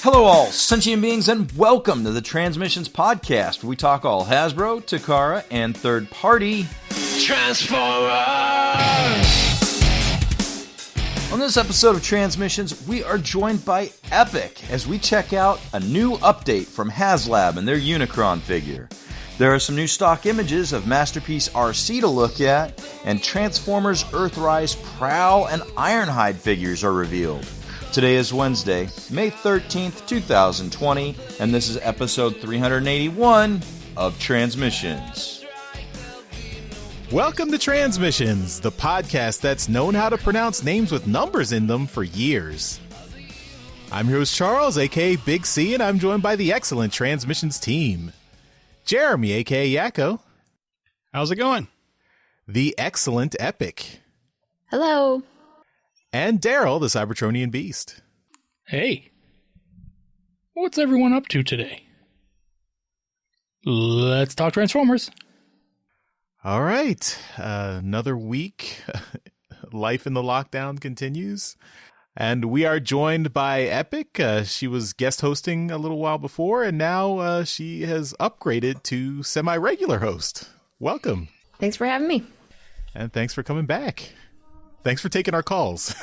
Hello all, sentient beings, and welcome to the Transmissions Podcast, where we talk all Hasbro, Takara, and third-party Transformers! On this episode of Transmissions, we are joined by Epyk as we check out a new update from Haslab and their Unicon figure. There are some new stock images of Masterpiece Arcee to look at, and Transformers Earthrise Prowl and Ironhide figures are revealed. Today is Wednesday, May 13th, 2020, and this is episode 381 of Transmissions. Welcome to Transmissions, the podcast that's known how to pronounce names with numbers in them for years. I'm your host Charles, aka Big C, and I'm joined by the excellent Transmissions team. Jeremy, aka Yakko. How's it going? The excellent Epyk. Hello. And Daryl, the Cybertronian Beast. Hey. What's everyone up to today? Let's talk Transformers. All right. Another week. Life in the lockdown continues. And we are joined by Epyk. She was guest hosting a little while before, and now she has upgraded to semi-regular host. Welcome. Thanks for having me. And thanks for coming back. Thanks for taking our calls.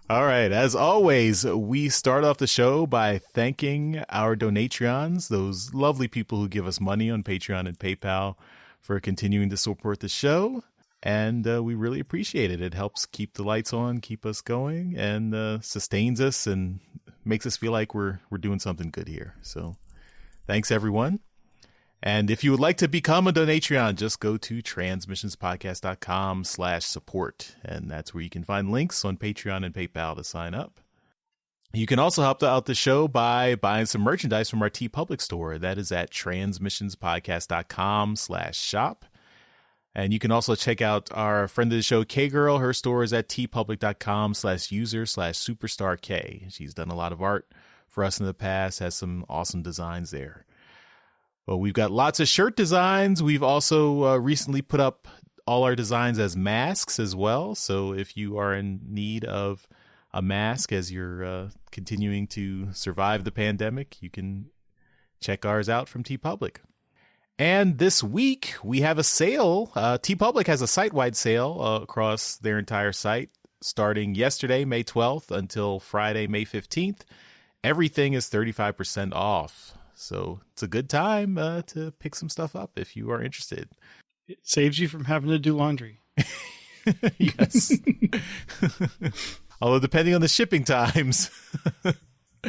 All right. As always, we start off the show by thanking our Donatreons, those lovely people who give us money on Patreon and PayPal for continuing to support the show. And we really appreciate it. It helps keep the lights on, keep us going, and sustains us and makes us feel like we're doing something good here. So thanks, everyone. And if you would like to become a Donatreon, just go to transmissionspodcast.com/support. And that's where you can find links on Patreon and PayPal to sign up. You can also help out the show by buying some merchandise from our TeePublic store. That is at transmissionspodcast.com/shop. And you can also check out our friend of the show, K-Girl. Her store is at teepublic.com/user/superstark. She's done a lot of art for us in the past, has some awesome designs there. Well, we've got lots of shirt designs. We've also recently put up all our designs as masks as well. So if you are in need of a mask as you're continuing to survive the pandemic, you can check ours out from TeePublic. And this week, we have a sale. TeePublic has a site-wide sale across their entire site, starting yesterday, May 12th, until Friday, May 15th. Everything is 35% off. So it's a good time to pick some stuff up if you are interested. It saves you from having to do laundry. Yes. Although depending on the shipping times.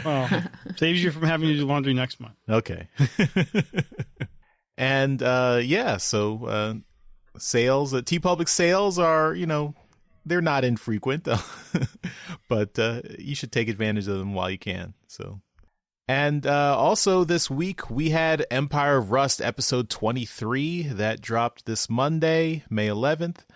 Well, saves you from having to do laundry next month. Okay. And so sales, TeePublic sales are, they're not infrequent, but you should take advantage of them while you can. So. And also this week, we had Empire of Rust episode 23 that dropped this Monday, May 11th.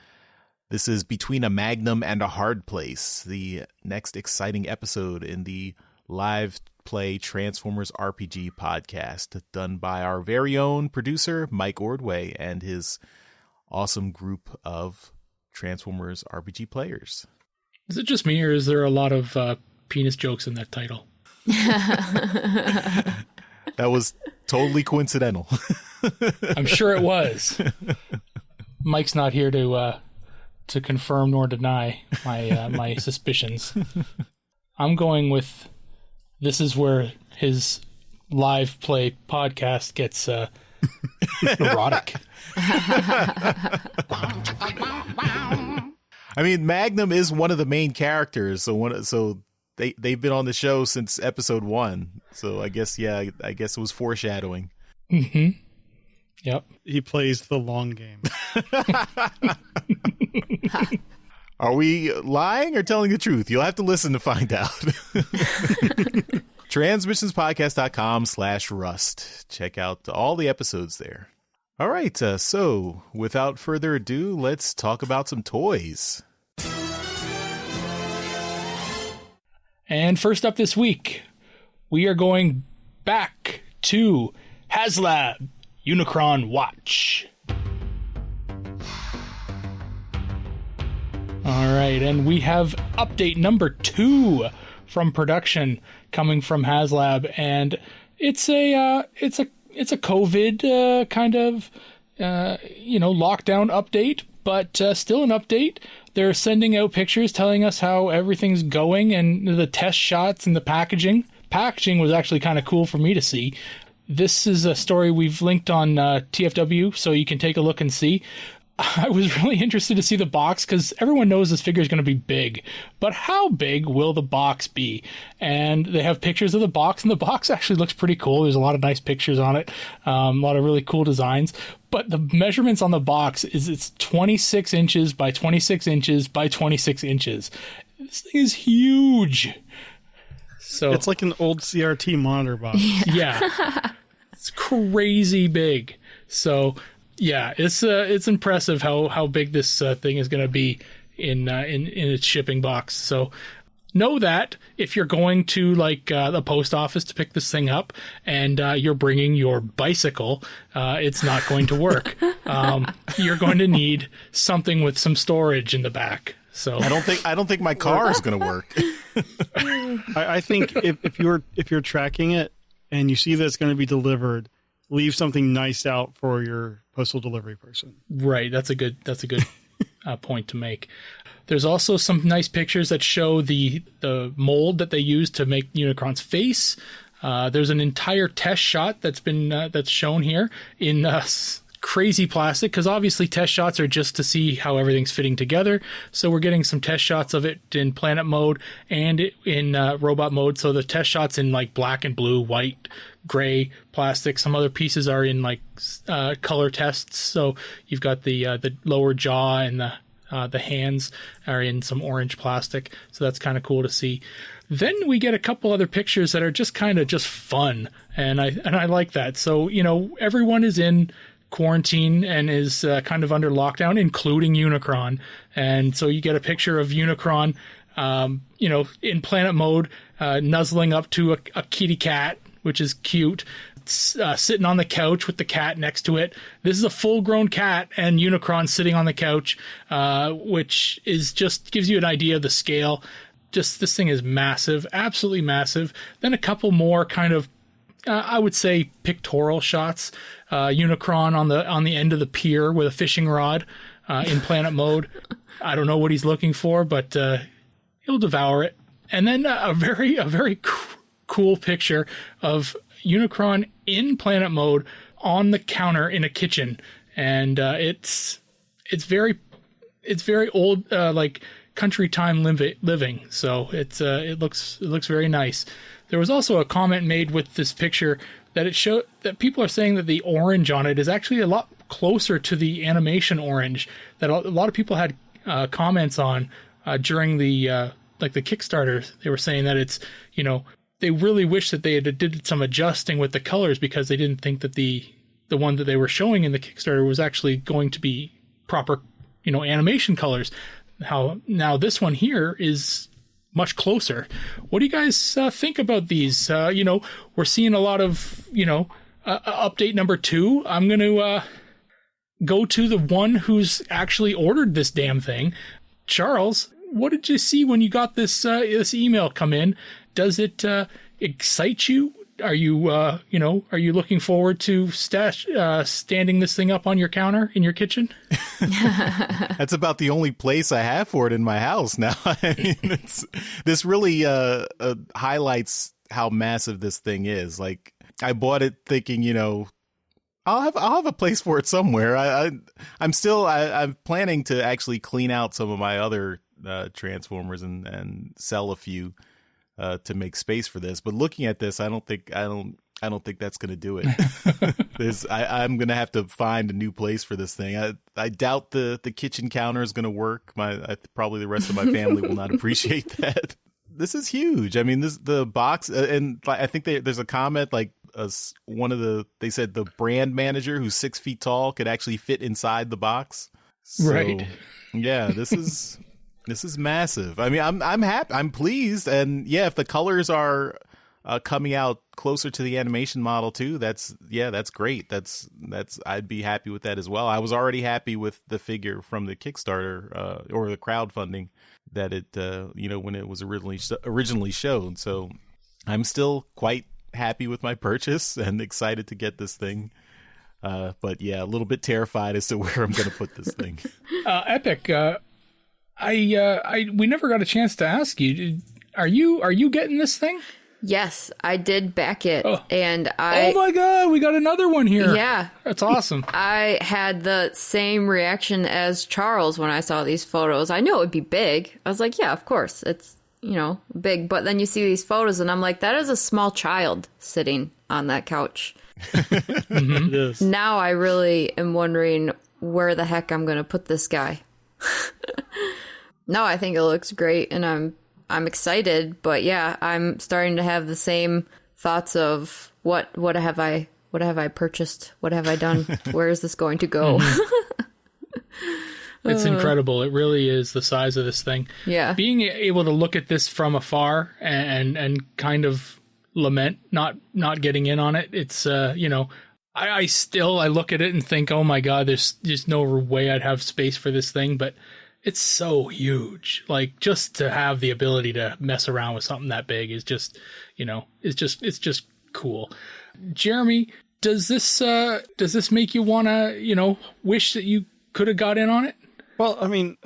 This is Between a Magnum and a Hard Place, the next exciting episode in the live play Transformers RPG podcast done by our very own producer, Mike Ordway, and his awesome group of Transformers RPG players. Is it just me, or is there a lot of penis jokes in that title? That was totally coincidental. I'm sure it was. Mike's not here to confirm nor deny my suspicions. I'm going with this is where his live play podcast gets erotic. I mean, Magnum is one of the main characters, so they've been on the show since episode 1. So I guess it was foreshadowing. Mm-hmm. Yep. He plays the long game. Are we lying or telling the truth? You'll have to listen to find out. Transmissionspodcast.com/rust. Check out all the episodes there. All right. So without further ado, let's talk about some toys. And first up this week, we are going back to Haslab Unicron Watch. All right, and we have update number 2 from production coming from Haslab, and it's a COVID kind of lockdown update, but still an update. They're sending out pictures telling us how everything's going and the test shots and the packaging. Packaging was actually kind of cool for me to see. This is a story we've linked on TFW, so you can take a look and see. I was really interested to see the box because everyone knows this figure is going to be big, but how big will the box be? And they have pictures of the box, and the box actually looks pretty cool. There's a lot of nice pictures on it, a lot of really cool designs. But the measurements on the box is it's 26 inches by 26 inches by 26 inches. This thing is huge. So it's like an old CRT monitor box. Yeah. It's crazy big. So yeah, it's impressive how big this thing is going to be in its shipping box. So know that if you're going to the post office to pick this thing up and you're bringing your bicycle, it's not going to work. You're going to need something with some storage in the back. So I don't think my car is going to work. I think if you're tracking it and you see that it's going to be delivered, leave something nice out for your postal delivery person. Right. That's a good point to make. There's also some nice pictures that show the mold that they used to make Unicron's face. There's an entire test shot that's shown here in crazy plastic, because obviously test shots are just to see how everything's fitting together. So we're getting some test shots of it in planet mode and in robot mode. So the test shots in black and blue, white, gray plastic. Some other pieces are in color tests. So you've got the lower jaw and the hands are in some orange plastic. So that's kind of cool to see. Then we get a couple other pictures that are just fun, and I like that. So everyone is in quarantine and is kind of under lockdown, including Unicron. And so you get a picture of Unicron, in planet mode, nuzzling up to a kitty cat, which is cute, sitting on the couch with the cat next to it. This is a full-grown cat, and Unicron sitting on the couch, which is just gives you an idea of the scale. Just this thing is massive, absolutely massive. Then a couple more kind of, I would say, pictorial shots. Unicron on the end of the pier with a fishing rod in planet mode. I don't know what he's looking for, but he'll devour it. And then a very cool picture of Unicron in planet mode on the counter in a kitchen, and it's very old, country time living. So it looks very nice. There was also a comment made with this picture that it showed that people are saying that the orange on it is actually a lot closer to the animation orange that a lot of people had comments on during the Kickstarter. They were saying that it's, they really wish that they had did some adjusting with the colors because they didn't think that the one that they were showing in the Kickstarter was actually going to be proper, animation colors. How now this one here is much closer. What do you guys think about these? We're seeing a lot of, update number 2. I'm going to go to the one who's actually ordered this damn thing. Charles, what did you see when you got this email come in? Does it excite you? Are you, are you looking forward to standing this thing up on your counter in your kitchen? That's about the only place I have for it in my house now. I mean, this really highlights how massive this thing is. I bought it thinking, I'll have a place for it somewhere. I'm planning to actually clean out some of my other Transformers and sell a few to make space for this. But looking at this, I don't think that's going to do it. I'm going to have to find a new place for this thing. I doubt the kitchen counter is going to work. Probably the rest of my family will not appreciate that. This is huge. I mean, the box, and I think there's a comment they said the brand manager who's 6 feet tall could actually fit inside the box. So, right. Yeah, this is massive. I mean, I'm happy. I'm pleased. And yeah, if the colors are coming out closer to the animation model too, that's great. That's I'd be happy with that as well. I was already happy with the figure from the Kickstarter or the crowdfunding that it when it was originally shown. So I'm still quite happy with my purchase and excited to get this thing. But yeah, a little bit terrified as to where I'm going to put this thing. Epyk, we never got a chance to ask you. Are you getting this thing? Yes, I did back it, and oh my god, we got another one here. Yeah, that's awesome. I had the same reaction as Charles when I saw these photos. I knew it would be big. I was like, yeah, of course, it's big. But then you see these photos, and I'm like, that is a small child sitting on that couch. Mm-hmm. It is. Now I really am wondering where the heck I'm going to put this guy. No, I think it looks great, and I'm excited, but yeah, I'm starting to have the same thoughts of what have I purchased? What have I done? Where is this going to go? It's incredible. It really is the size of this thing. Yeah. Being able to look at this from afar and kind of lament not getting in on it. It's I look at it and think, oh my god, there's no way I'd have space for this thing, but it's so huge. Like, just to have the ability to mess around with something that big is just, it's just cool. Jeremy, does this make you want to, wish that you could have got in on it? Well, I mean,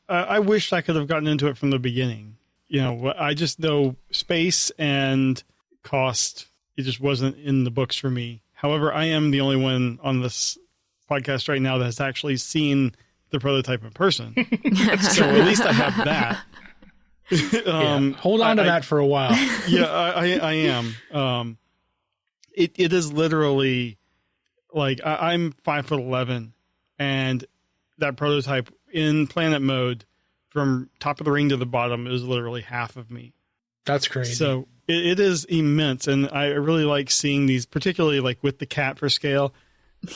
I wish I could have gotten into it from the beginning. I just know space and cost, it just wasn't in the books for me. However, I am the only one on this podcast right now that has actually seen the prototype in person. So at least I have that. Hold on to that for a while. Yeah, I am. It is literally like I'm 5'11", and that prototype in planet mode from top of the ring to the bottom is literally half of me. That's crazy. So it is immense, and I really like seeing these, particularly like with the cat for scale.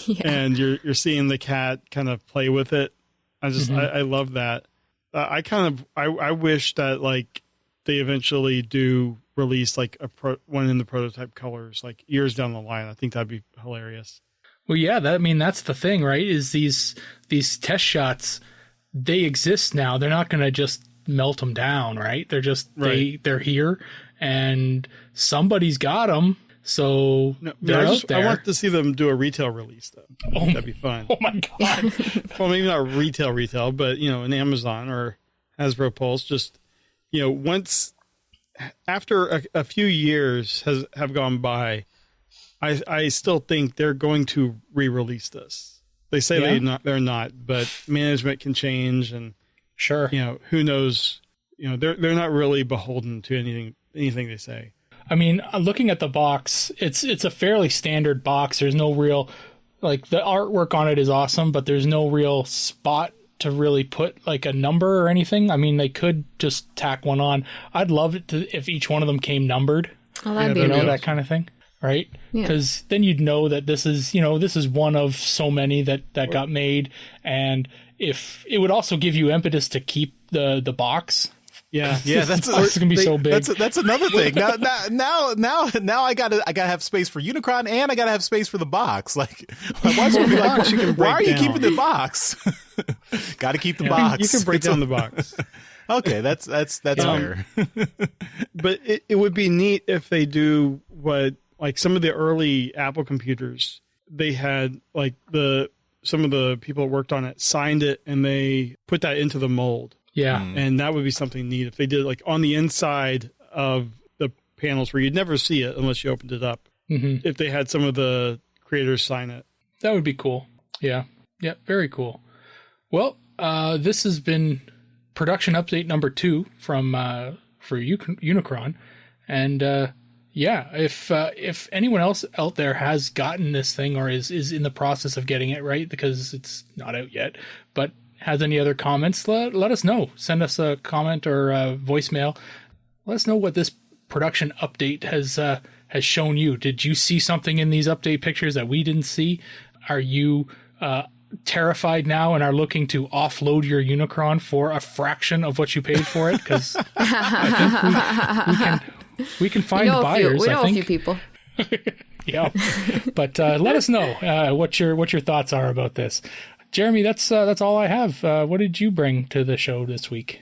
Yeah. And you're seeing the cat kind of play with it. I love that. I wish that like they eventually do release like one in the prototype colors like years down the line. I think that'd be hilarious. Well, yeah, that's the thing, right? Is these test shots, they exist now. They're not going to just melt them down, right? They're just they're here, and somebody's got them. So I want to see them do a retail release, though. That'd be fun. Oh my god! Well, maybe not retail, but an Amazon or Hasbro Pulse. Just once after a few years have gone by, I still think they're going to re-release this. They say they're not, but management can change, and sure, who knows? They're not really beholden to anything they say. I mean, looking at the box, it's a fairly standard box. There's no real, like, the artwork on it is awesome, but there's no real spot to really put like a number or anything. I mean, they could just tack one on. I'd love it if each one of them came numbered. Oh, that'd be that kind of thing, right? Because then you'd know that this is one of so many that got made, and if it would also give you impetus to keep the box. Yeah, that's gonna be so big. That's another thing. Now I gotta have space for Unicron, and I gotta have space for the box. Like, why are you keeping the box? Got to keep the box. You can break down the box. Okay, that's fair. But it would be neat if they do what, like, some of the early Apple computers, they had like some of the people that worked on it signed it, and they put that into the mold. Yeah. And that would be something neat if they did, like, on the inside of the panels where you'd never see it unless you opened it up. Mm-hmm. If they had some of the creators sign it. That would be cool. Yeah. Yeah. Very cool. Well, this has been production update number 2 for Unicron. And, if anyone else out there has gotten this thing or is in the process of getting it, right, because it's not out yet, but has any other comments, let us know. Send us a comment or a voicemail. Let us know what this production update has shown you. Did you see something in these update pictures that we didn't see? Are you terrified now and are looking to offload your Unicron for a fraction of what you paid for it? Because I think We can find buyers. We know I think. a few people. Yeah, but let us know what your thoughts are about this. Jeremy, that's all I have. What did you bring to the show this week?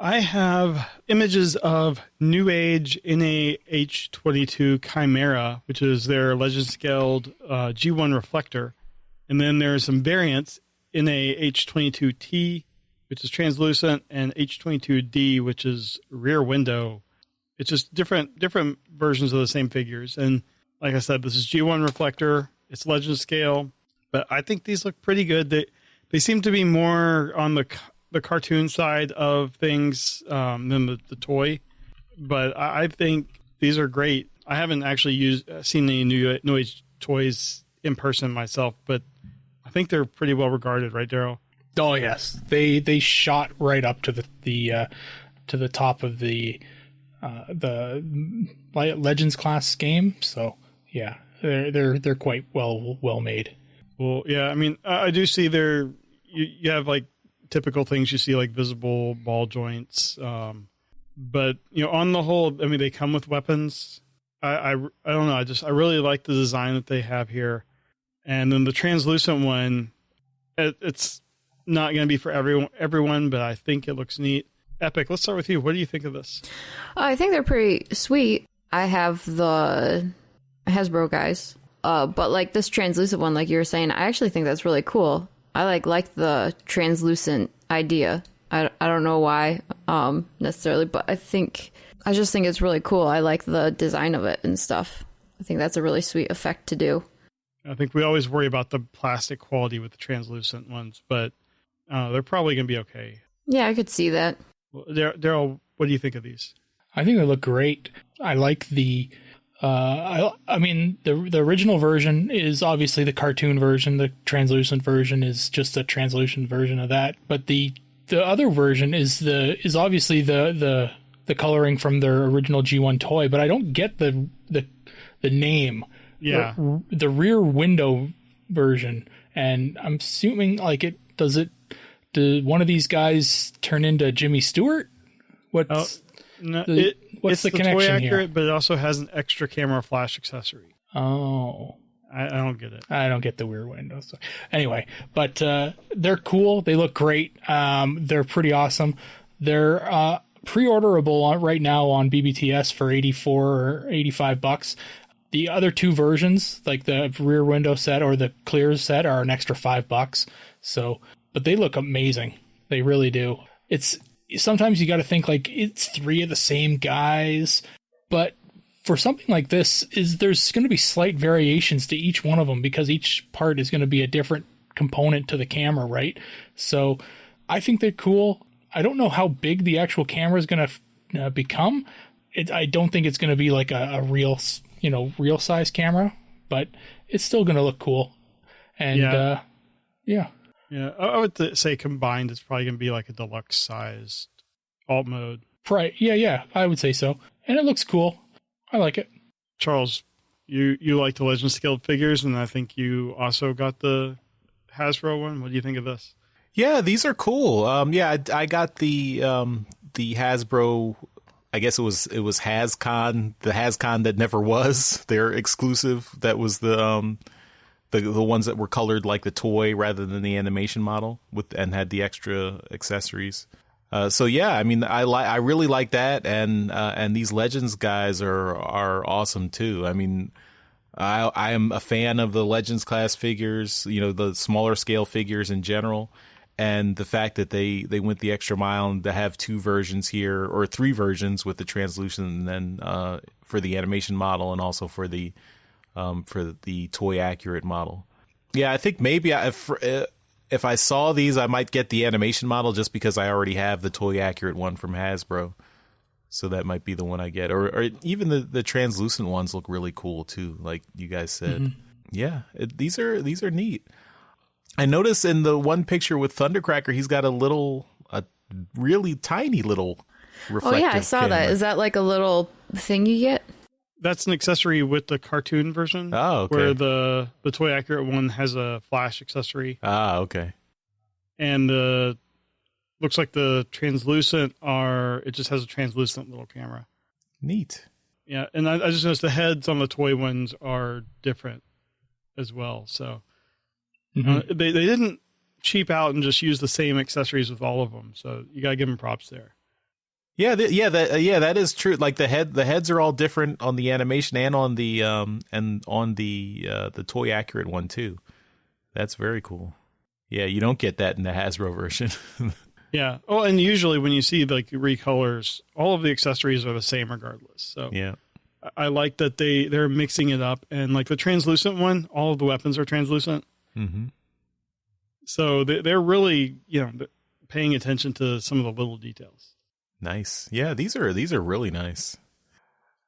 I have images of New Age NA-H22 Chimera, which is their legend scaled G1 reflector. And then there's some variants, NA-H22T, which is translucent, and H22D, which is rear window. It's just different versions of the same figures. And like I said, this is G1 reflector. It's legend scale, but I think these look pretty good. They seem to be more on the cartoon side of things than the toy, but I think these are great. I haven't actually seen any New Age toys in person myself, but I think they're pretty well regarded, right, Daryl? Oh yes, they shot right up to the top of the Legends class game. So yeah, they're quite well made. Well, yeah, I mean, I do see you have like typical things you see, like visible ball joints, but on the whole, I mean, they come with weapons. I don't know, I really like the design that they have here. And then the translucent one, it's not going to be for everyone, but I think it looks neat. Epyk, let's start with you. What do you think of this? I think they're pretty sweet. I have the Hasbro guys, but like this translucent one, like you were saying, I actually think that's really cool. I like the translucent idea. I don't know why necessarily, but I just think it's really cool. I like the design of it and stuff. I think that's a really sweet effect to do. I think we always worry about the plastic quality with the translucent ones, but they're probably going to be okay. Yeah, I could see that. Well, Daryl, what do you think of these? I think they look great. I like the I mean, the original version is obviously the cartoon version. The translucent version is just a translucent version of that. But the other version is obviously the coloring from their original G1 toy. But I don't get the name. Yeah, the rear window version, and I'm assuming does one of these guys turn into Jimmy Stewart? What's the connection toy accurate, here? But it also has an extra camera flash accessory. Oh, I don't get it. I don't get the rear window. So anyway, but they're cool. They look great. They're pretty awesome. They're pre-orderable right now on BBTS for $84 or $85. The other two versions, like the rear window set or the clear set, are an extra $5. So, but they look amazing. They really do. It's sometimes you got to think like it's three of the same guys, but for something like this, there's going to be slight variations to each one of them because each part is going to be a different component to the camera, right? So, I think they're cool. I don't know how big the actual camera is going to become. I don't think it's going to be like a real size camera, but it's still going to look cool. And yeah. I would say combined, it's probably going to be like a deluxe sized alt mode. Right. Yeah. I would say so. And it looks cool. I like it. Charles, you like the Legend scaled figures, and I think you also got the Hasbro one. What do you think of this? Yeah, these are cool. I got the Hasbro. I guess it was HasCon, the HasCon that never was. Their exclusive. That was the ones that were colored like the toy rather than the animation model and had the extra accessories. So yeah, I mean, I really like that, and these Legends guys are awesome too. I mean, I am a fan of the Legends class figures, the smaller scale figures in general. And the fact that they went the extra mile and to have two versions here, or three versions with the translucent, and then for the animation model and also for the toy accurate model. Yeah, I think maybe if I saw these, I might get the animation model just because I already have the toy accurate one from Hasbro. So that might be the one I get, or even the translucent ones look really cool too, like you guys said. Mm-hmm. Yeah, these are neat. I noticed in the one picture with Thundercracker, he's got a really tiny little reflective. Oh yeah, I saw that. Is that like a little thing you get? That's an accessory with the cartoon version. Oh, okay. Where the toy accurate one has a flash accessory. Ah, okay. And looks like the translucent it just has a translucent little camera. Neat. Yeah, and I just noticed the heads on the toy ones are different as well. So they didn't cheap out and just use the same accessories with all of them. So you gotta give them props there. Yeah, that is true. Like the heads are all different on the animation and on the toy accurate one too. That's very cool. Yeah, you don't get that in the Hasbro version. Yeah. Oh, and usually when you see like recolors, all of the accessories are the same regardless. So yeah, I like that they're mixing it up, and like the translucent one, all of the weapons are translucent. Mm-hmm. So they're really paying attention to some of the little details. Nice. Yeah, these are really nice.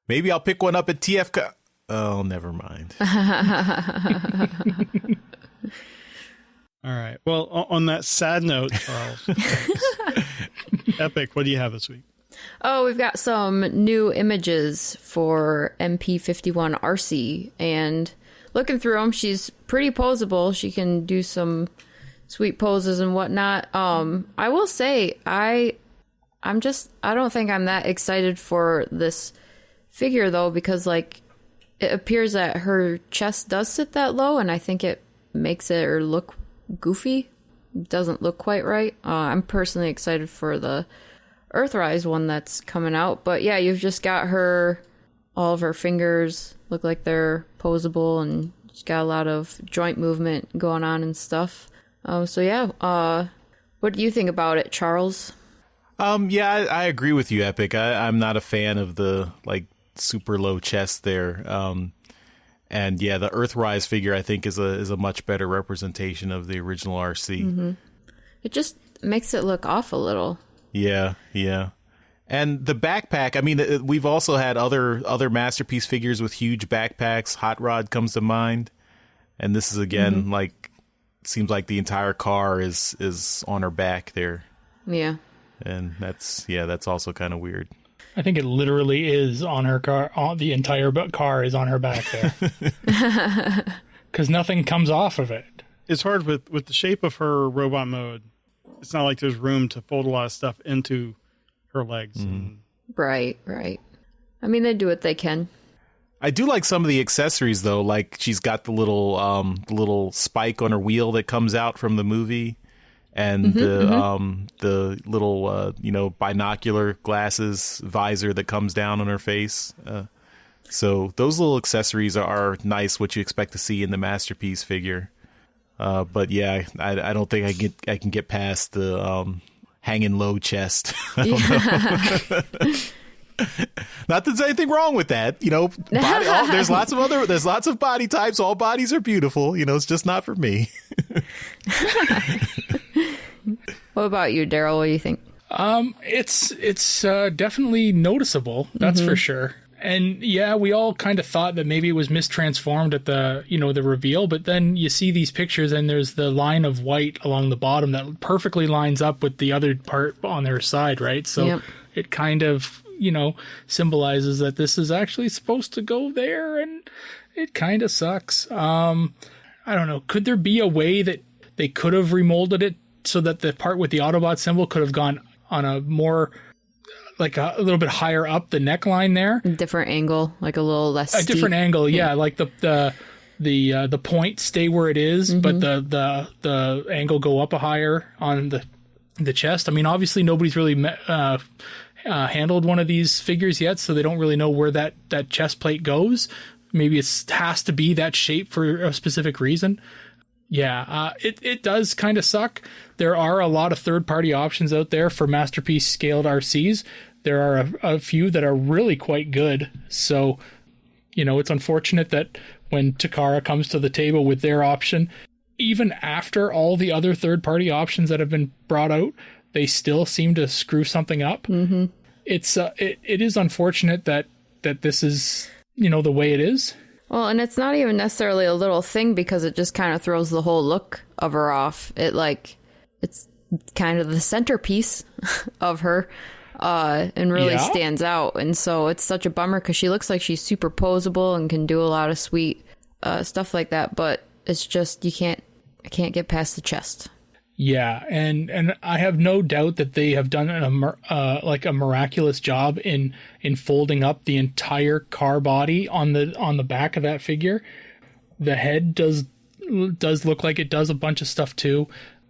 Maybe I'll pick one up at TFCon. Oh, never mind. All right. Well, on that sad note, Charles, Epyk, what do you have this week? Oh, we've got some new images for MP51 Arcee, and looking through them, she's pretty poseable. She can do some sweet poses and whatnot. I will say, I don't think I'm that excited for this figure though, because like it appears that her chest does sit that low, and I think it makes it look goofy. It doesn't look quite right. I'm personally excited for the Earthrise one that's coming out, but yeah, you've just got all of her fingers look like they're poseable, and she's got a lot of joint movement going on and stuff. So yeah, what do you think about it, Charles? Yeah, I agree with you, Epyk. I'm not a fan of the like super low chest there. And yeah, the Earthrise figure I think is a much better representation of the original Arcee. Mm-hmm. It just makes it look off a little. Yeah. And the backpack, I mean, we've also had other Masterpiece figures with huge backpacks. Hot Rod comes to mind. And this is again like seems like the entire car is on her back there. Yeah. And that's also kind of weird. I think it literally is on her car. The entire car is on her back there. Because nothing comes off of it. It's hard with the shape of her robot mode. It's not like there's room to fold a lot of stuff into her legs. Mm-hmm. Right. I mean, they do what they can. I do like some of the accessories, though. Like she's got the little spike on her wheel that comes out from the movie. And the little binocular glasses visor that comes down on her face. So those little accessories are nice, what you expect to see in the Masterpiece figure. But yeah, I don't think I can get past the hanging low chest. I don't know. Not that there's anything wrong with that, there's lots of body types. All bodies are beautiful. It's just not for me. What about you, Daryl? What do you think? It's definitely noticeable. That's for sure. And yeah, we all kind of thought that maybe it was mistransformed at the reveal, but then you see these pictures and there's the line of white along the bottom that perfectly lines up with the other part on their side, right? So it kind of, symbolizes that this is actually supposed to go there, and it kind of sucks. I don't know. Could there be a way that they could have remolded it so that the part with the Autobot symbol could have gone on a more, like a little bit higher up the neckline there? Different angle, like a little less steep. Different angle, yeah. Like the point stay where it is, but the angle go up a higher on the chest. I mean, obviously nobody's really handled one of these figures yet, so they don't really know where that chest plate goes. Maybe it has to be that shape for a specific reason. Yeah, it does kind of suck. There are a lot of third-party options out there for Masterpiece scaled RCs. There are a few that are really quite good. So, it's unfortunate that when Takara comes to the table with their option, even after all the other third-party options that have been brought out, they still seem to screw something up. Mm-hmm. It is unfortunate that this is, the way it is. Well, and it's not even necessarily a little thing, because it just kind of throws the whole look of her off. It's kind of the centerpiece of her, and really stands out. And so it's such a bummer, because she looks like she's super poseable and can do a lot of sweet stuff like that. But it's just, I can't get past the chest. Yeah, and I have no doubt that they have done a miraculous job in folding up the entire car body on the back of that figure. The head does look like it does a bunch of stuff too.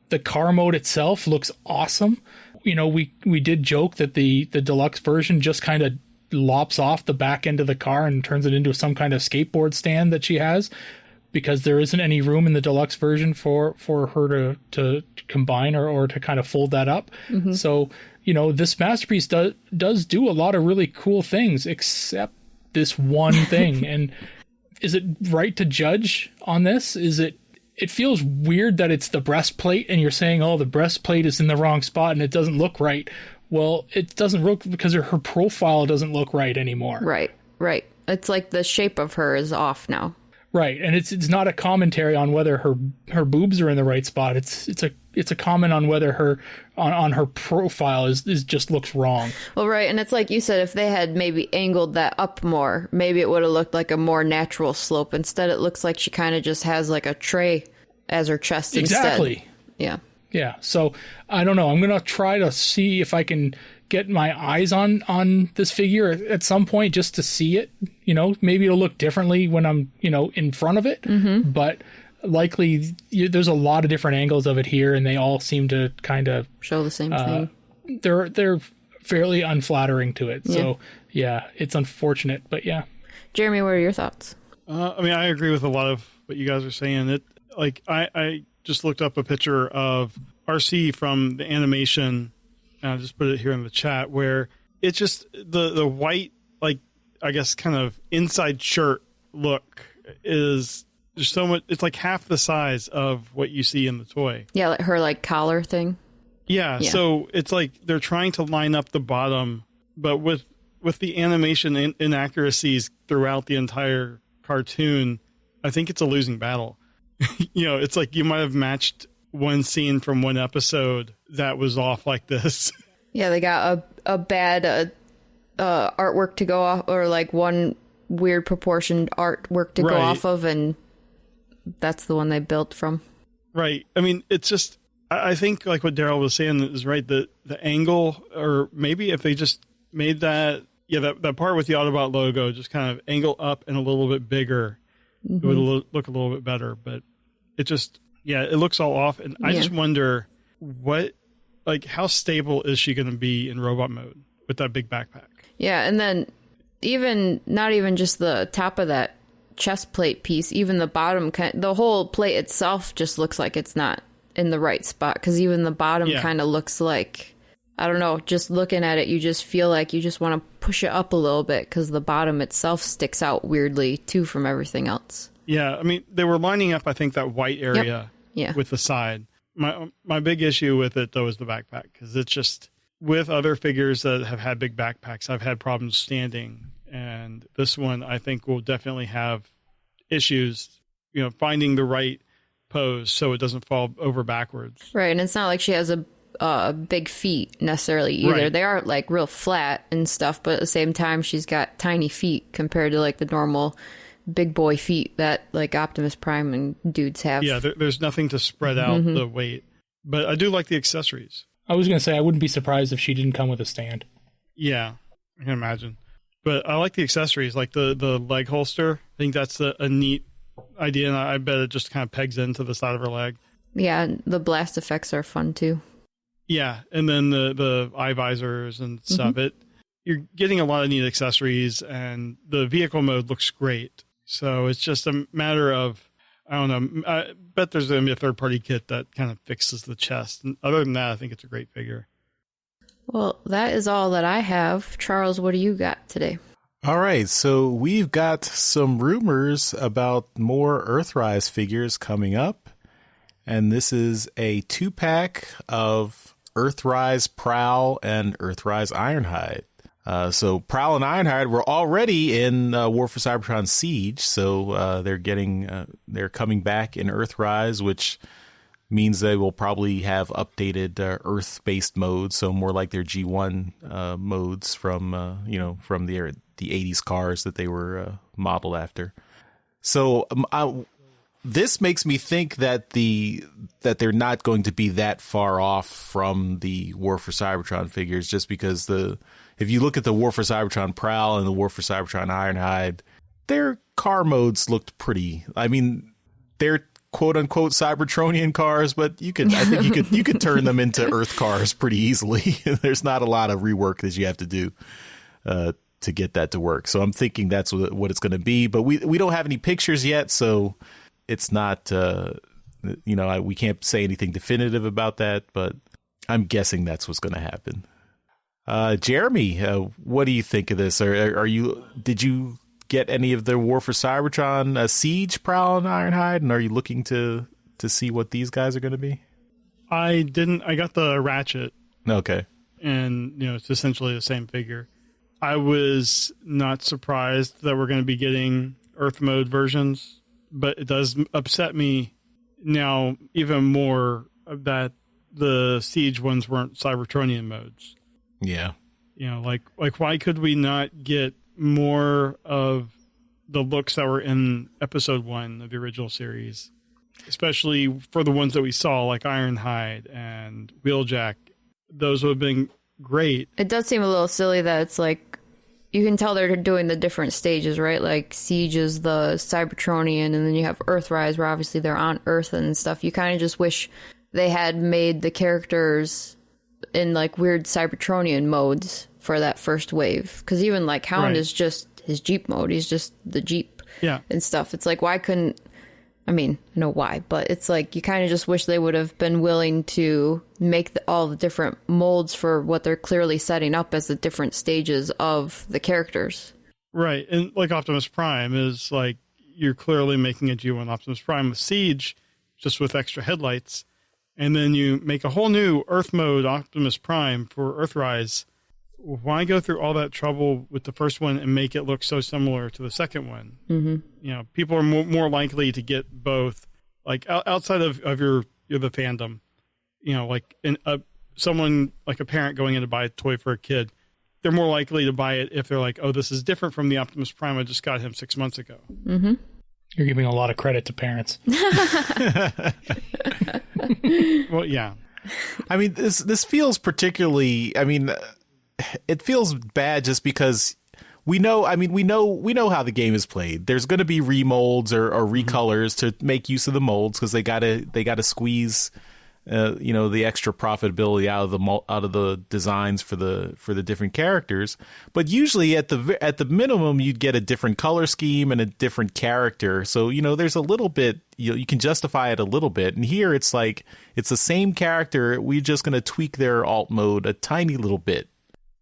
The car mode itself looks awesome. You know, we did joke that the deluxe version just kind of lops off the back end of the car and turns it into some kind of skateboard stand that she has, because there isn't any room in the deluxe version for her to combine or to kind of fold that up. Mm-hmm. So, you know, this Masterpiece does do a lot of really cool things, except this one thing. And is it right to judge on this? It feels weird that it's the breastplate and you're saying, oh, the breastplate is in the wrong spot and it doesn't look right. Well, it doesn't look because her profile doesn't look right anymore. Right. It's like the shape of her is off now. Right, and it's not a commentary on whether her boobs are in the right spot. It's a comment on whether her on her profile is just looks wrong. Well, right, and it's like you said, if they had maybe angled that up more, maybe it would have looked like a more natural slope. Instead, it looks like she kind of just has like a tray as her chest exactly. Instead. Yeah. So I don't know. I'm gonna try to see if I can get my eyes on this figure at some point just to see it. You know, maybe it'll look differently when I'm, you know, in front of it. Mm-hmm. But likely there's a lot of different angles of it here, and they all seem to kind of show the same thing. They're fairly unflattering to it. Yeah. So yeah, it's unfortunate, but yeah. Jeremy, what are your thoughts? I mean, I agree with a lot of what you guys are saying. I just looked up a picture of Arcee from the animation. I'll just put it here in the chat, where it's just the white, like, I guess kind of inside shirt look is just so much. It's like half the size of what you see in the toy. Yeah, like her like collar thing. Yeah. So it's like they're trying to line up the bottom, but with the animation inaccuracies throughout the entire cartoon, I think it's a losing battle. You know, it's like you might have matched one scene from one episode that was off like this. Yeah, they got a bad artwork to go off, or like one weird proportioned artwork to go off of, and that's the one they built from. Right. I mean, it's just, I think like what Daryl was saying is right. The angle, or maybe if they just made that part with the Autobot logo just kind of angle up and a little bit bigger, mm-hmm. It would look a little bit better. But it just, it looks all off. And I just wonder how stable is she going to be in robot mode with that big backpack? Yeah. And then not even just the top of that chest plate piece, even the bottom, the whole plate itself just looks like it's not in the right spot. Cause even the bottom kind of looks like, I don't know, just looking at it, you just feel like you just want to push it up a little bit because the bottom itself sticks out weirdly too from everything else. Yeah. I mean, they were lining up, I think, that white area with the side. My big issue with it, though, is the backpack, because it's just, with other figures that have had big backpacks, I've had problems standing. And this one, I think, will definitely have issues, you know, finding the right pose so it doesn't fall over backwards. Right. And it's not like she has a big feet necessarily either. Right. They are like real flat and stuff, but at the same time, she's got tiny feet compared to like the normal big boy feet that like Optimus Prime and dudes have. Yeah, there's nothing to spread out the weight. But I do like the accessories. I was going to say, I wouldn't be surprised if she didn't come with a stand. Yeah, I can imagine. But I like the accessories, like the leg holster. I think that's a neat idea, and I bet it just kind of pegs into the side of her leg. Yeah, the blast effects are fun too. Yeah, and then the eye visors and stuff. You're getting a lot of neat accessories, and the vehicle mode looks great. So it's just a matter of, I don't know, I bet there's going to be a third-party kit that kind of fixes the chest. And other than that, I think it's a great figure. Well, that is all that I have. Charles, what do you got today? All right, so we've got some rumors about more Earthrise figures coming up. And this is a 2-pack of Earthrise Prowl and Earthrise Ironhide. So Prowl and Ironhide were already in War for Cybertron Siege, so they're coming back in Earthrise, which means they will probably have updated Earth-based modes, so more like their G1 modes from the 80s cars that they were modeled after. So this makes me think that that they're not going to be that far off from the War for Cybertron figures, just because if you look at the War for Cybertron Prowl and the War for Cybertron Ironhide, their car modes looked pretty. I mean, they're quote unquote Cybertronian cars, but I think you could turn them into Earth cars pretty easily. There's not a lot of rework that you have to do to get that to work. So I'm thinking that's what it's going to be, but we don't have any pictures yet, so it's not we can't say anything definitive about that, but I'm guessing that's what's going to happen. Jeremy, what do you think of this? Did you get any of the War for Cybertron Siege, Prowl, and Ironhide, and are you looking to see what these guys are going to be? I didn't. I got the Ratchet. Okay. And, it's essentially the same figure. I was not surprised that we're going to be getting Earth mode versions, but it does upset me now even more that the Siege ones weren't Cybertronian modes. Yeah. Like why could we not get more of the looks that were in episode 1 of the original series, especially for the ones that we saw, like Ironhide and Wheeljack? Those would have been great. It does seem a little silly that it's like, you can tell they're doing the different stages, right? Like Siege is the Cybertronian, and then you have Earthrise, where obviously they're on Earth and stuff. You kind of just wish they had made the characters in like weird Cybertronian modes for that first wave, because even like Hound is just his Jeep mode. He's just the Jeep and stuff. It's like, why couldn't, I mean, I know why, but it's like you kind of just wish they would have been willing to make all the different molds for what they're clearly setting up as the different stages of the characters. Right. And like Optimus Prime is like, you're clearly making a G1 Optimus Prime with Siege, just with extra headlights. And then you make a whole new Earth mode Optimus Prime for Earthrise. Why go through all that trouble with the first one and make it look so similar to the second one? Mm-hmm. People are more likely to get both. Like outside of your the fandom, like someone like a parent going in to buy a toy for a kid, they're more likely to buy it if they're like, oh, this is different from the Optimus Prime I just got him 6 months ago. Mm-hmm. You're giving a lot of credit to parents. Well, yeah. I mean, this feels particularly. I mean, it feels bad just because we know. I mean, we know how the game is played. There's going to be remolds or recolors to make use of the molds, because they gotta squeeze, the extra profitability out of the designs for the different characters. But usually at the minimum, you'd get a different color scheme and a different character. So there's a little bit, you can justify it a little bit. And here it's like it's the same character. We're just going to tweak their alt mode a tiny little bit.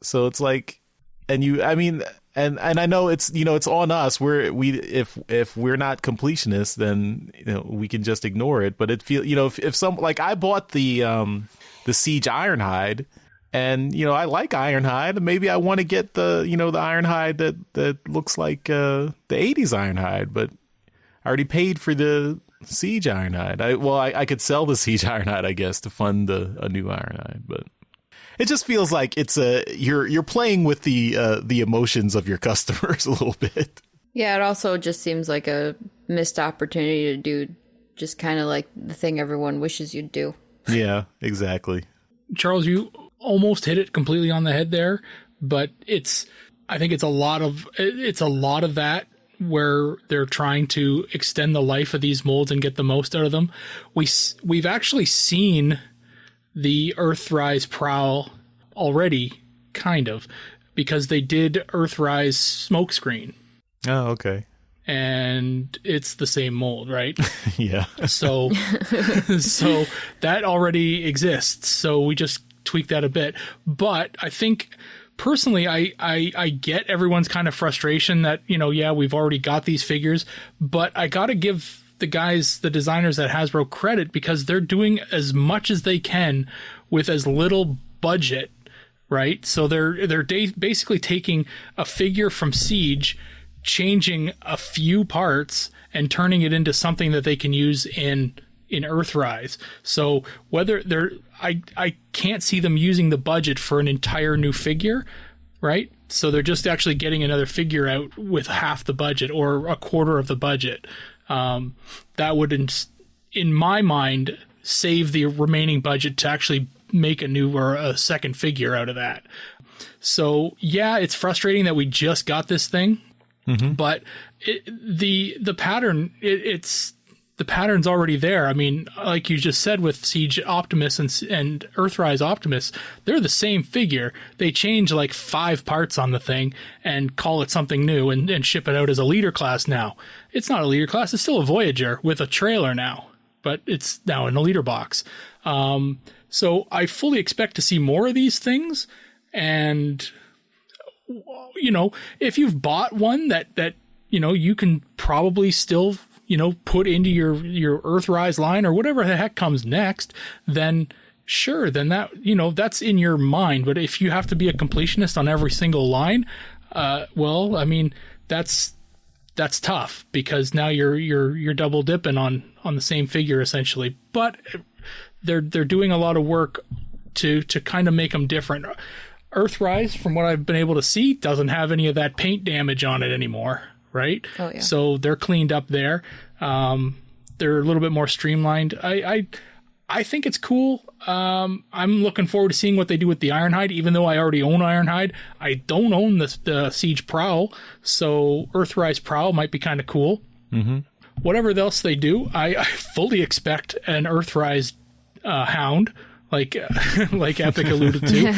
So it's like, and I know it's it's on us. If we're not completionists, then we can just ignore it. But it if some, like, I bought the Siege Ironhide, and I like Ironhide. Maybe I want to get the the Ironhide that looks like the 80s Ironhide, but I already paid for the Siege Ironhide. I could sell the Siege Ironhide, I guess, to fund a new Ironhide, but. It just feels like it's you're playing with the emotions of your customers a little bit. Yeah, it also just seems like a missed opportunity to do just kind of like the thing everyone wishes you'd do. Yeah, exactly. Charles, you almost hit it completely on the head there, but I think it's a lot of that where they're trying to extend the life of these molds and get the most out of them. We've actually seen the Earthrise Prowl already, kind of, because they did Earthrise Smokescreen. Oh, okay. And it's the same mold, right? Yeah. So that already exists. So we just tweak that a bit. But I think personally, I get everyone's kind of frustration that, we've already got these figures, but I got to give the designers at Hasbro credit, because they're doing as much as they can with as little budget, right? So they're basically taking a figure from Siege, changing a few parts, and turning it into something that they can use in Earthrise. So whether I can't see them using the budget for an entire new figure, right? So they're just actually getting another figure out with half the budget or a quarter of the budget. That would, in my mind, save the remaining budget to actually make a new or a second figure out of that. So yeah, it's frustrating that we just got this thing, but the pattern, the pattern's already there. I mean, like you just said with Siege Optimus and Earthrise Optimus, they're the same figure. They change like 5 parts on the thing and call it something new and ship it out as a leader class now. It's not a leader class. It's still a Voyager with a trailer now, but it's now in a leader box. So I fully expect to see more of these things. And, you know, if you've bought one that, you know, you can probably still, you know, put into your Earthrise line or whatever the heck comes next, then sure, then that, you know, that's in your mind. But if you have to be a completionist on every single line, well, I mean, that's tough, because now you're double dipping on the same figure essentially. But they're doing a lot of work to kind of make them different. Earthrise, from what I've been able to see, doesn't have any of that paint damage on it anymore, right? Oh, yeah. So they're cleaned up there. They're a little bit more streamlined. I think it's cool. I'm looking forward to seeing what they do with the Ironhide, even though I already own Ironhide. I don't own the Siege Prowl, so Earthrise Prowl might be kind of cool. Mm-hmm. Whatever else they do, I fully expect an Earthrise Hound, like Epyk alluded to.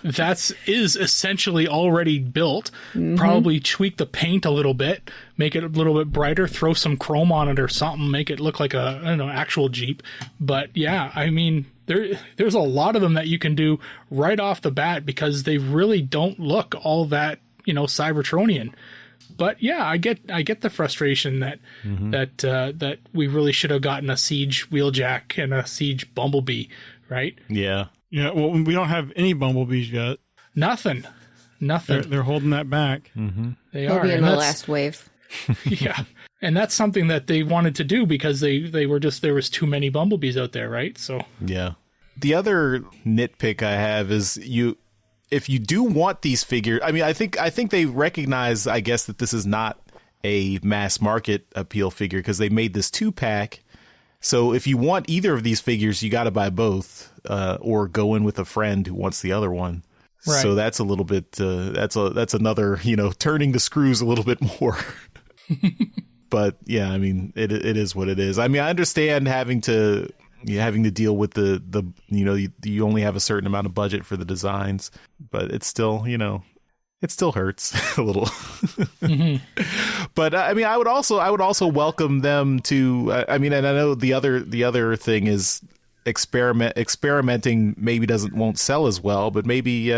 That is essentially already built. Mm-hmm. Probably tweak the paint a little bit, make it a little bit brighter, throw some chrome on it or something, make it look like a, I don't know, actual Jeep. But yeah, I mean, there's a lot of them that you can do right off the bat, because they really don't look all that, you know, Cybertronian. But yeah, I get the frustration that that we really should have gotten a Siege Wheeljack and a Siege Bumblebee, right? Yeah. Well, we don't have any Bumblebees yet. Nothing. They're holding that back. Mm-hmm. They They'll are be in the last wave. Yeah, and that's something that they wanted to do, because they were just, there was too many Bumblebees out there, right? So yeah. The other nitpick I have is if you do want these figures, I mean, I think they recognize, I guess, that this is not a mass market appeal figure, because they made this 2-pack. So if you want either of these figures, you got to buy both, or go in with a friend who wants the other one. Right. So that's a little bit, that's another, you know, turning the screws a little bit more. But yeah, I mean, it is what it is. I mean, I understand having to deal with the you know, you only have a certain amount of budget for the designs, but it's still, you know, it still hurts a little. Mm-hmm. But I mean, I would also welcome them to, I mean, and I know the other thing is experimenting maybe won't sell as well, but maybe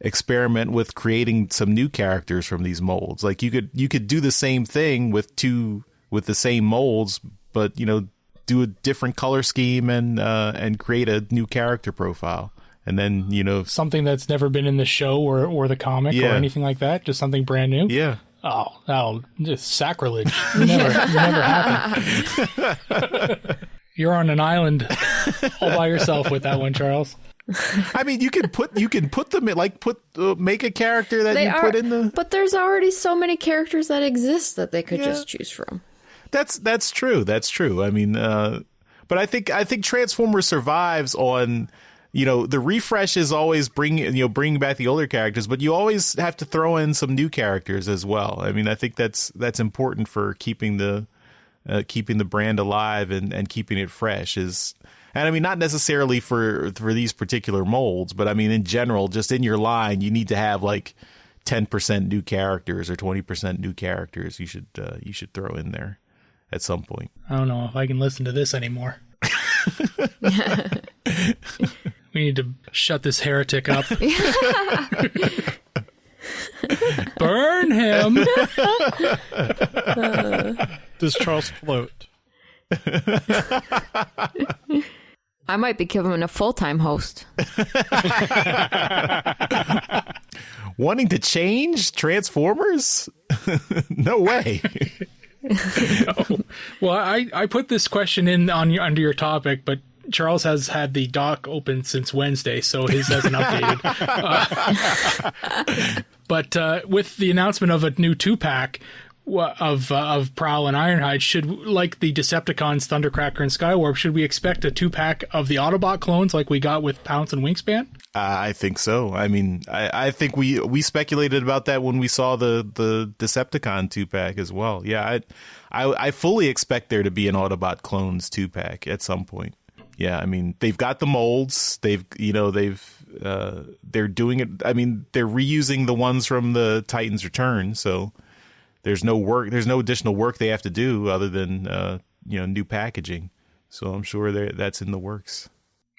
experiment with creating some new characters from these molds. Like you could do the same thing with the same molds, but, you know, do a different color scheme and create a new character profile. And then, you know, something that's never been in the show or the comic or anything like that, just something brand new. Yeah. Oh, that'll just sacrilege. Never happen. You're on an island all by yourself with that one, Charles. I mean, you can put them in, like, make a character that put in the. But there's already so many characters that exist that they could just choose from. That's true. That's true. I mean, but I think Transformers survives on, you know, the refresh is always bringing back the older characters, but you always have to throw in some new characters as well. I mean, I think that's important for keeping the brand alive and keeping it fresh. And I mean, not necessarily for these particular molds, but I mean, in general, just in your line, you need to have like 10% new characters or 20% new characters. You should throw in there at some point. I don't know if I can listen to this anymore. We need to shut this heretic up. Burn him. Does Charles float? I might be giving a full-time host. Wanting to change Transformers? No way. No. Well, I put this question in under your topic, but Charles has had the doc open since Wednesday, so his hasn't updated. But with the announcement of a new 2-pack, of Prowl and Ironhide, should, like the Decepticons, Thundercracker and Skywarp, should we expect a 2-pack of the Autobot clones like we got with Pounce and Wingspan? I think so. I mean, I think we speculated about that when we saw the Decepticon 2-pack as well. Yeah, I fully expect there to be an Autobot clones 2-pack at some point. Yeah, I mean, they've got the molds. They're doing it. I mean, they're reusing the ones from the Titans Return, so there's no additional work they have to do other than new packaging. So I'm sure that's in the works.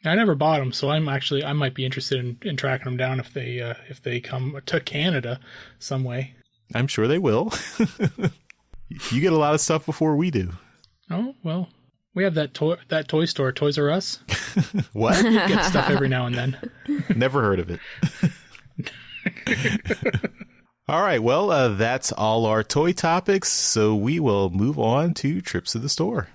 I never bought them, so I might be interested in tracking them down if they come to Canada some way. I'm sure they will. You get a lot of stuff before we do. Oh well, we have that toy store, Toys R Us. What? We get stuff every now and then. Never heard of it. All right, well, that's all our toy topics, so we will move on to trips to the store.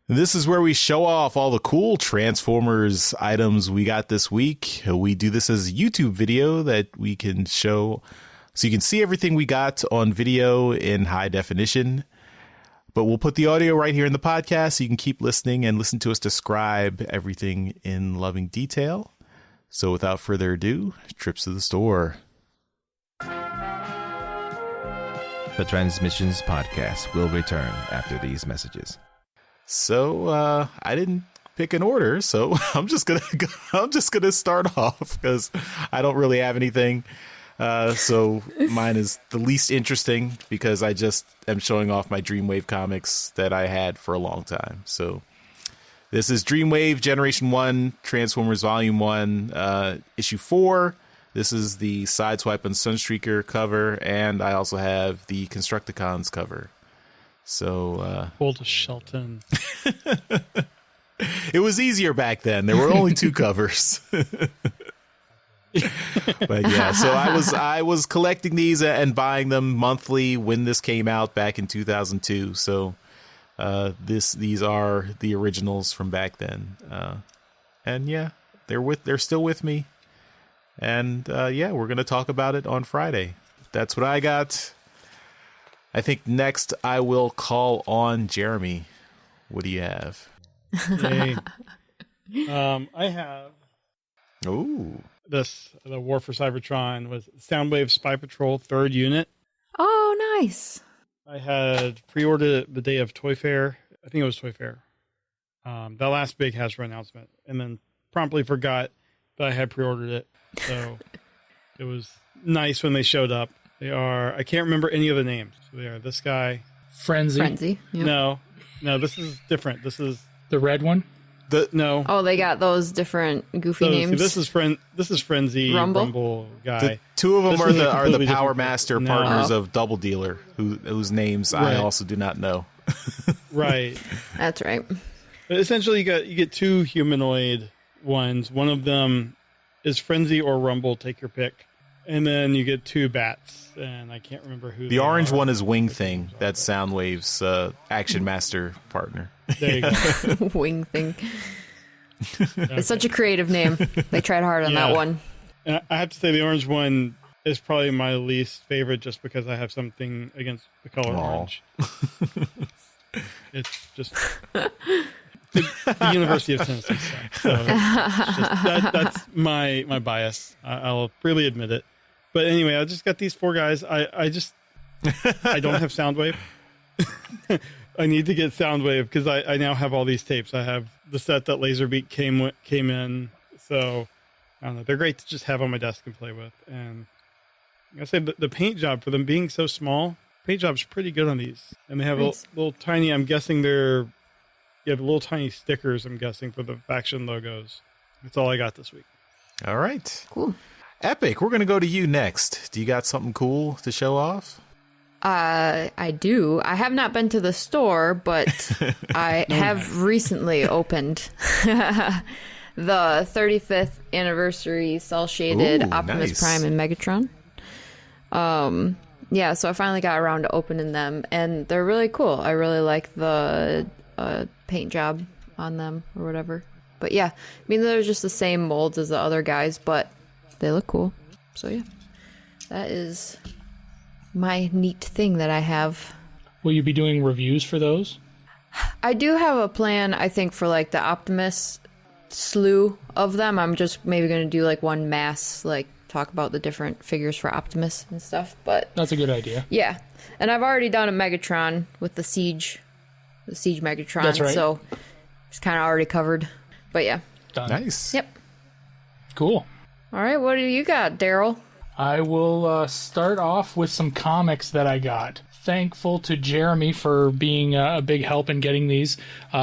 This is where we show off all the cool Transformers items we got this week. We do this as a YouTube video that we can show, so you can see everything we got on video in high definition. But we'll put the audio right here in the podcast so you can keep listening and listen to us describe everything in loving detail. So without further ado, trips to the store. The Transmissions Podcast will return after these messages. So I didn't pick an order, so I'm just gonna start off because I don't really have anything. So mine is the least interesting because I just am showing off my Dreamwave comics that I had for a long time. So this is Dreamwave Generation 1 Transformers Volume 1 Issue 4. This is the Sideswipe and Sunstreaker cover, and I also have the Constructicons cover. So Old Shelton. It was easier back then. There were only 2 covers. But yeah, so I was collecting these and buying them monthly when this came out back in 2002. So these are the originals from back then. And yeah, they're still with me. And yeah, we're going to talk about it on Friday. That's what I got. I think next I will call on Jeremy. What do you have? Hey. I have Ooh. the War for Cybertron was Soundwave Spy Patrol 3rd unit. Oh, nice. I had pre-ordered it the day of Toy Fair. I think it was Toy Fair. That last big Hasbro announcement. And then promptly forgot that I had pre-ordered it. So it was nice when they showed up. They are, I can't remember any of the names. So they are this guy. Frenzy. Yep. No, this is different. This is The red one. no. Oh, they got those different goofy names. This is Frenzy Rumble guy. The 2 of them This are is a the completely Power different Master person. partners No. of Double Dealer, whose names Right. I also do not know. Right. That's right. But essentially, you get 2 humanoid ones. One of them is Frenzy or Rumble. Take your pick. And then you get 2 bats, and I can't remember who. The they orange are. one is Wing Thing. That's Soundwave's Action Master partner. There you go. Wing thing. It's such a creative name. They tried hard on that one. And I have to say, the orange one is probably my least favorite, just because I have something against the color orange. It's just the University of Tennessee stuff. So it's just, that's my bias. I'll freely admit it. But anyway, I just got these 4 guys. I don't have Soundwave. I need to get Soundwave because I now have all these tapes. I have the set that Laserbeak came in. So I don't know. They're great to just have on my desk and play with. And I say the paint job for them being so small, paint job's pretty good on these. And they have Nice. little tiny. I'm guessing the little tiny stickers. I'm guessing for the faction logos. That's all I got this week. All right. Cool. Epyk, we're going to go to you next. Do you got something cool to show off? I do. I have not been to the store, but I have recently opened the 35th anniversary cel-shaded Ooh, Optimus nice. Prime and Megatron. Yeah, so I finally got around to opening them, and they're really cool. I really like the paint job on them or whatever. But yeah, I mean, they're just the same molds as the other guys, but they look cool. So yeah. that is my neat thing that I have. Will you be doing reviews for those? I do have a plan, I think, for like the Optimus slew of them. I'm just maybe going to do like one mass, like talk about the different figures for Optimus and stuff. But that's a good idea. Yeah, and I've already done a Megatron with the Siege Megatron. That's right. So it's kind of already covered. But yeah, done. Nice. Yep. Cool. All right, what do you got, Daryl? I will start off with some comics that I got. Thankful to Jeremy for being a big help in getting these.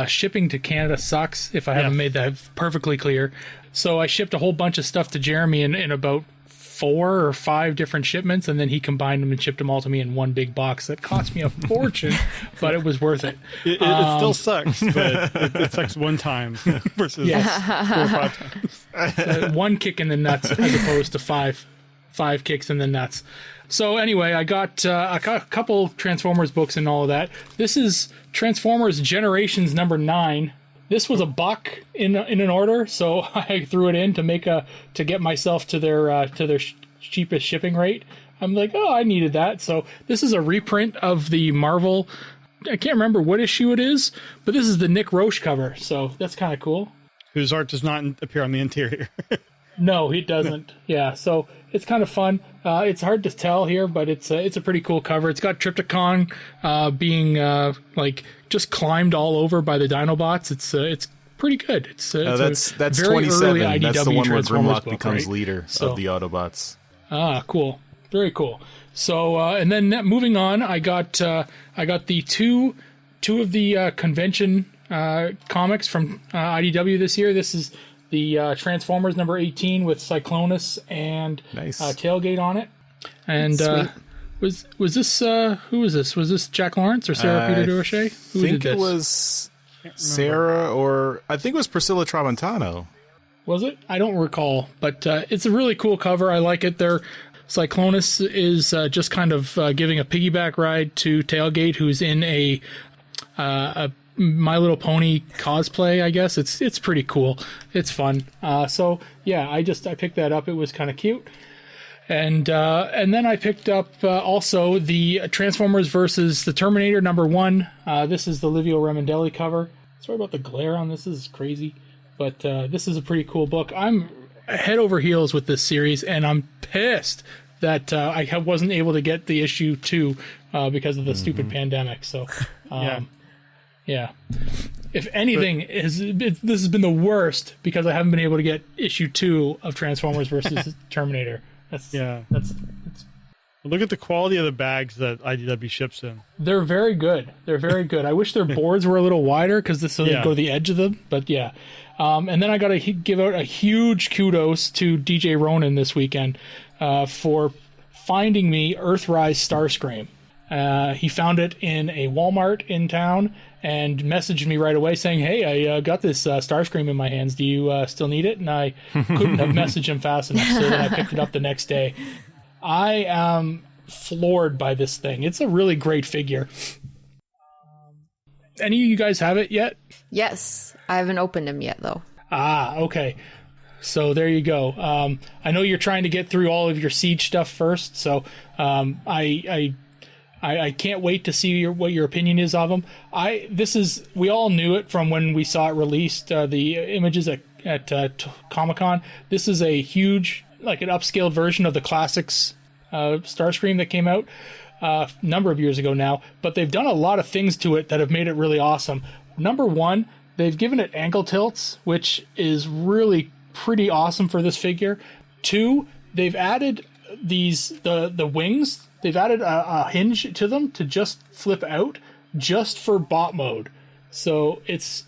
Shipping to Canada sucks, if I haven't made that perfectly clear. So I shipped a whole bunch of stuff to Jeremy in about 4 or 5 different shipments, and then he combined them and shipped them all to me in one big box. That cost me a fortune, but it was worth it. It still sucks, but it sucks one time versus 4 or 5 times. One kick in the nuts as opposed to five kicks in the nuts. So anyway, I got a couple Transformers books and all of that. This is Transformers Generations number 9. This was $1 in an order, so I threw it in to get myself to their cheapest shipping rate. I'm like, oh, I needed that. So this is a reprint of the Marvel. I can't remember what issue it is, but this is the Nick Roche cover, so that's kind of cool. Whose art does not appear on the interior. No, he doesn't. Yeah, so it's kind of fun. It's hard to tell here, but it's a pretty cool cover. It's got Trypticon being like just climbed all over by the Dinobots. It's pretty good. It's that's very 27. early IDW That's the one where Transformers Grimlock book, becomes right? leader of the Autobots. Ah, cool. Very cool. So and then moving on, I got the two of the convention comics from IDW this year. This is the Transformers number 18 with Cyclonus and Tailgate on it. And was this who was this? Was this Jack Lawrence or Sarah Peter Durocher? Who did this? I think it was Sarah, or I think it was Priscilla Tramontano. Was it? I don't recall, but it's a really cool cover. I like it. Cyclonus is just kind of giving a piggyback ride to Tailgate, who's in a My Little Pony cosplay, I guess. It's pretty cool. It's fun. So yeah, I picked that up. It was kind of cute. And then I picked up also the Transformers versus the Terminator number 1. This is the Livio Remondelli cover. Sorry about the glare on this. This is crazy. But this is a pretty cool book. I'm head over heels with this series, and I'm pissed that I wasn't able to get the issue 2 because of the stupid pandemic. So yeah. If anything, this has been the worst because I haven't been able to get issue 2 of Transformers versus Terminator. Look at the quality of the bags that IDW ships in. They're very good. I wish their boards were a little wider so they go to the edge of them. But yeah. And then I got to give out a huge kudos to DJ Ronan this weekend for finding me Earthrise Starscream. He found it in a Walmart in town and messaged me right away saying, hey, I got this Starscream in my hands. Do you still need it? And I couldn't have messaged him fast enough, so then I picked it up the next day. I am floored by this thing. It's a really great figure. Any of you guys have it yet? Yes. I haven't opened him yet, though. Ah, okay. So there you go. I know you're trying to get through all of your Siege stuff first, so I can't wait to see what your opinion is of them. We all knew it from when we saw it released, the images at Comic-Con. This is a huge, like an upscaled version of the classics Starscream that came out a number of years ago now, but they've done a lot of things to it that have made it really awesome. Number 1, they've given it angle tilts, which is really pretty awesome for this figure. 2, they've added the wings. They've added a hinge to them to just flip out, just for bot mode. So it's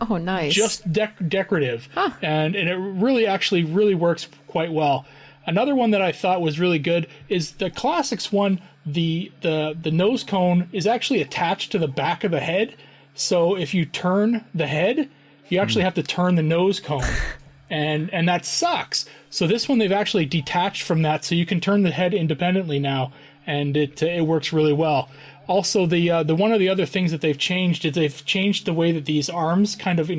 oh, nice. Just decorative, and it really works quite well. Another one that I thought was really good is the classics one. The nose cone is actually attached to the back of the head. So if you turn the head, you actually have to turn the nose cone. And that sucks. So this one they've actually detached from that, so you can turn the head independently now, and it works really well. Also, the one of the other things that they've changed is they've changed the way that these arms kind of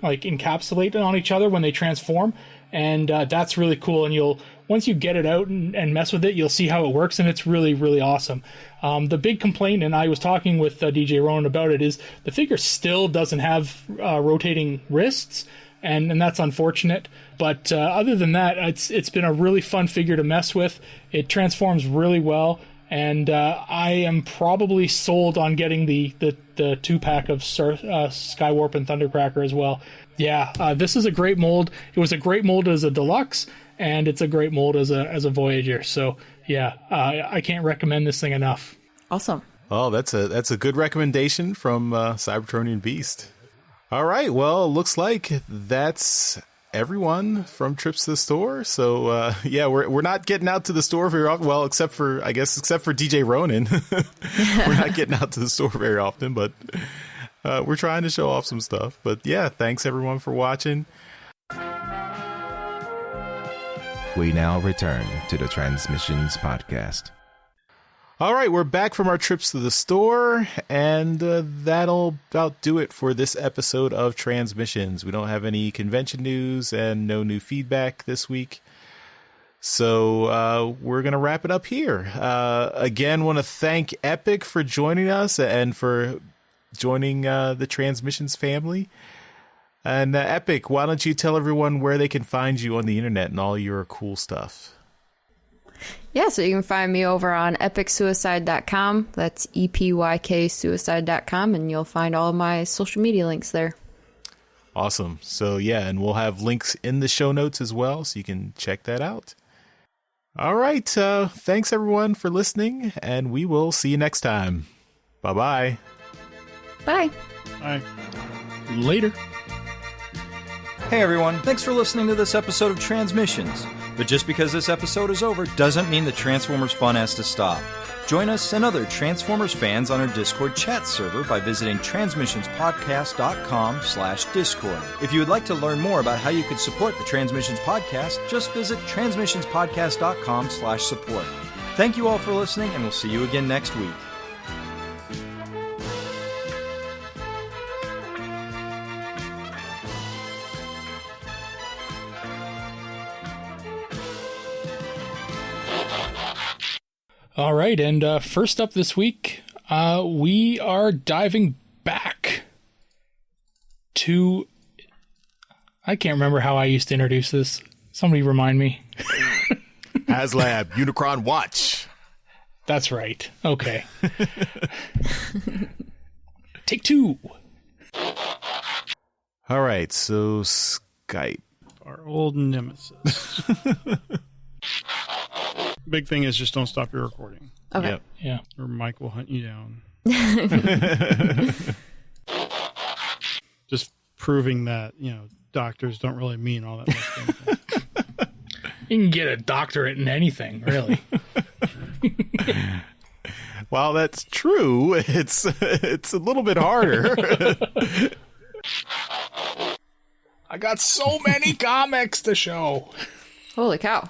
like encapsulate on each other when they transform, and that's really cool. And once you get it out and mess with it, you'll see how it works, and it's really, really awesome. The big complaint, and I was talking with DJ Ronan about it, is the figure still doesn't have rotating wrists, and that's unfortunate. But other than that, it's been a really fun figure to mess with. It transforms really well, and I am probably sold on getting the 2-pack of Skywarp and Thundercracker as well. Yeah, this is a great mold. It was a great mold as a deluxe, and it's a great mold as a Voyager. So yeah, I can't recommend this thing enough. Awesome. Oh, that's a good recommendation from Cybertronian Beast. All right, well, looks like that's everyone from Trips to the Store. So yeah, we're not getting out to the store very often. Well, except for DJ Ronan. We're not getting out to the store very often, but we're trying to show off some stuff. But yeah, thanks everyone for watching. We now return to the Transmissions Podcast. All right, we're back from our trips to the store, and that'll about do it for this episode of Transmissions. We don't have any convention news and no new feedback this week, so we're going to wrap it up here. Again, want to thank Epyk for joining us and for joining the Transmissions family. And Epyk, why don't you tell everyone where they can find you on the internet and all your cool stuff? Yeah, so you can find me over on epyksuicide.com. That's EPYK suicide.com, and you'll find all of my social media links there. Awesome. So yeah, and we'll have links in the show notes as well, so you can check that out. All right. Thanks everyone for listening, and we will see you next time. Bye-bye. Bye. Bye. Later. Hey everyone, thanks for listening to this episode of Transmissions. But just because this episode is over doesn't mean the Transformers fun has to stop. Join us and other Transformers fans on our Discord chat server by visiting transmissionspodcast.com/Discord. If you would like to learn more about how you could support the Transmissions Podcast, just visit transmissionspodcast.com/support. Thank you all for listening, and we'll see you again next week. All right, and first up this week, we are diving back to... I can't remember how I used to introduce this. Somebody remind me. Haslab, Unicron Watch. That's right. Okay. Take two. All right, so Skype. Our old nemesis. Big thing is just don't stop your recording. Okay. Yep. Yeah. Or Mike will hunt you down. Just proving that, doctors don't really mean all that much. You can get a doctorate in anything, really. While that's true, it's a little bit harder. I got so many comics to show. Holy cow.